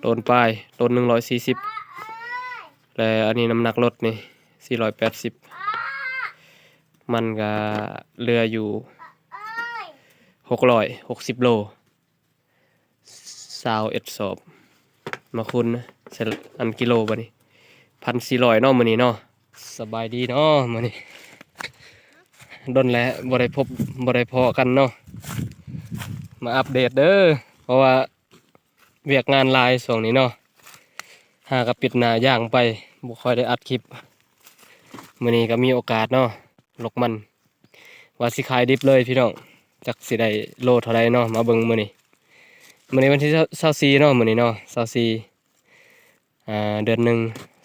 ต้นปลายต้น140และอันนี้น้ำหนักรถนี่480มันก็เรืออยู่660โล21ศพมาคุณเสร็จอันกิโลบ่นี่1,400เนาะมื้อนี้เนาะสบายดีเนาะมื้อนี้ดนแล้วบ่ได้พอกันเนาะมาอัปเดตเด้อเพราะว่าเวียกงานหลายช่วงนี้เนาะหากับปิดหน้าย่างไปบ่ค่อยได้อัดคลิปมื้อนี้ก็มีโอกาสเนาะลกมันว่าสิขายดิบเลยพี่น้องจักสิได้โลเท่าใดเนาะมาเบิ่งมื้อนี้วันที่24เนาะมื้อนี้เนาะ24เดือน1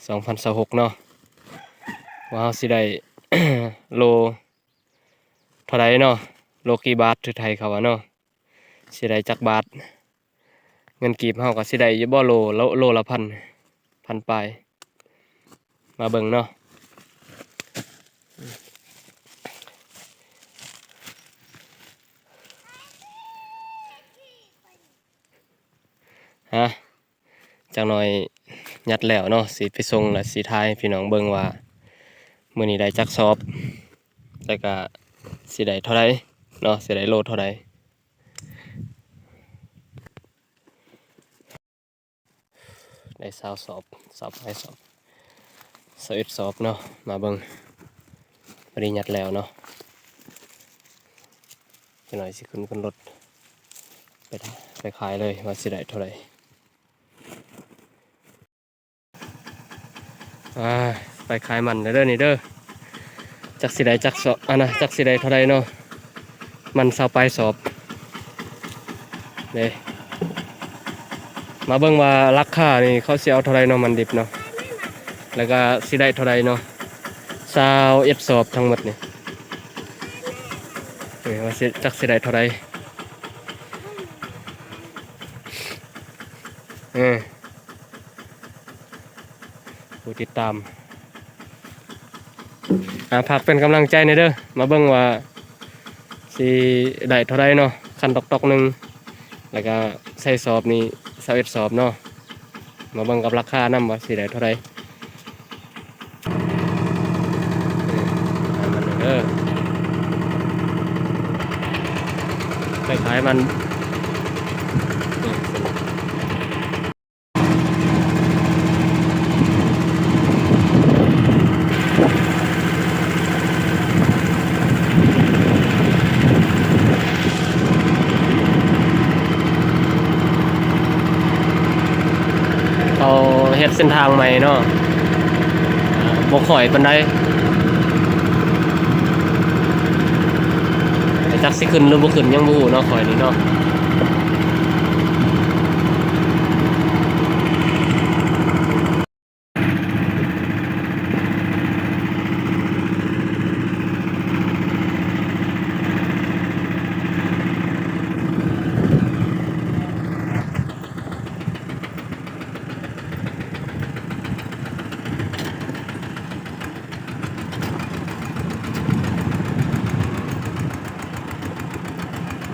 2026เนาะว่าเฮาสิได้ โลเท่าใดเนาะโลกี่บาทถือไทยเขาว่าเนาะสิได้จักบาทเงินกีบเฮาก็สิได้อยู่บ่โลละพันปลายมาเบิ่งเนาะฮะจักหน่อยยัดแล้วเนาะสิไปส่งและสิทายพี่น้องเบิ่งว่ามื้อนี้ได้จักสอบแล้วก็สิได้เท่าใดเนาะสิได้โลเท่าใดได้20สอบให้สอบ21สอบเนาะมาเบิ่งบ่ได้ยัดแล้วเนาะจักหน่อยสิขึ้นรถไปขายเลยว่าสิได้เท่าใดไปขายมันเด้อนี่เด้อจักสิได้จักสอบจักสิได้เท่าใดเนาะมัน20ปลายสอบนี่มาเบิ่งว่าราคานี่เขาสิเอาเท่าใดเนาะมันดิบเนาะแล้วก็สิได้เท่าใดเนาะ21สอบทั้งหมดนี่ว่าสิจักสิได้เท่าใดผู้ติดตามฝากเป็นกำลังใจในเด้อมาเบิ่งว่าสิได้เท่าใดเนาะคันตอกๆนึงแล้วก็ใส่สอบนี่21สอบเนาะมาเบิ่งกับราคานำว่าสิได้เท่าใดไปขายมันเขาเฮ็ดเส้นทางใหม่เนาะบ่ค่อยปานใดจักสิขึ้นหรือบ่ขึ้นยังบ่ฮู้เนาะข่อยนี่เนาะ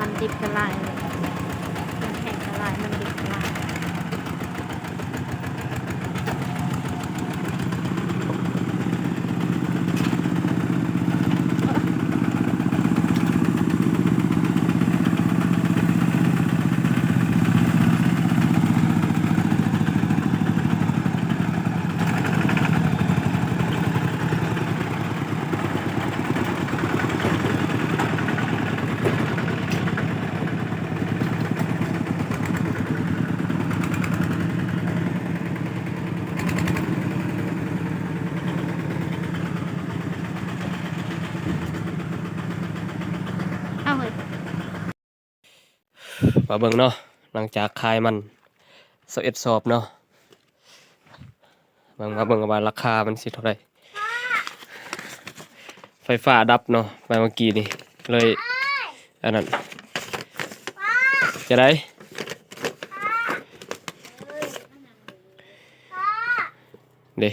มันดิบกระลายเลยมันแข็งกระลายมันดิบกระลายเอาเลยมาเบิ่งเนาะหลังจากขายมัน21สอบเนาะมาเบิ่งว่าราคามันสิเท่าใดไฟฟ้าดับเนาะไปเมื่อกี้นี่เลยอันนั้นจะได้เด้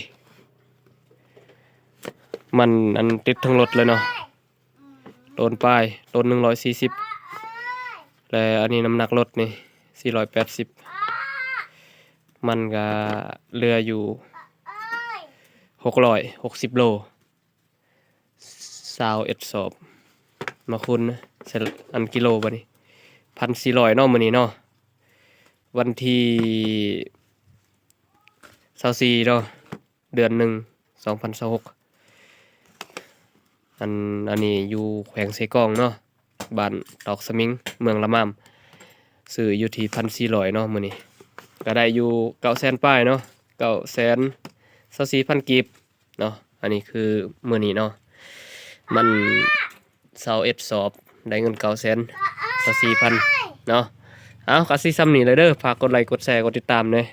มันอันติดทั้งรถเลยเนาะต้นปลายต้น140และอันนี้น้ำหนักรถนี่480 มันก็เรืออยู่660โล21สอบมาคุณนะใส่อันกิโลบัดนี้1,400เนาะมื้อนี้เนาะวันที่24เนาะเดือน1 2026อันนี้อยู่แขวงไสกองเนาะบ้านตอกสมิงเมืองละมามซื้ออยู่ที่1,400เนาะมื้อนี้ก็ได้อยู่900,000ป้ายเนาะ924,000กีบเนาะอันนี้คือมื้อนี้เนาะมัน21สอบได้เงิน924,000เนาะเอาก็สิซ้ำนี้เลยเด้อฝากกดไลค์กดแชร์กดติดตามเด้อ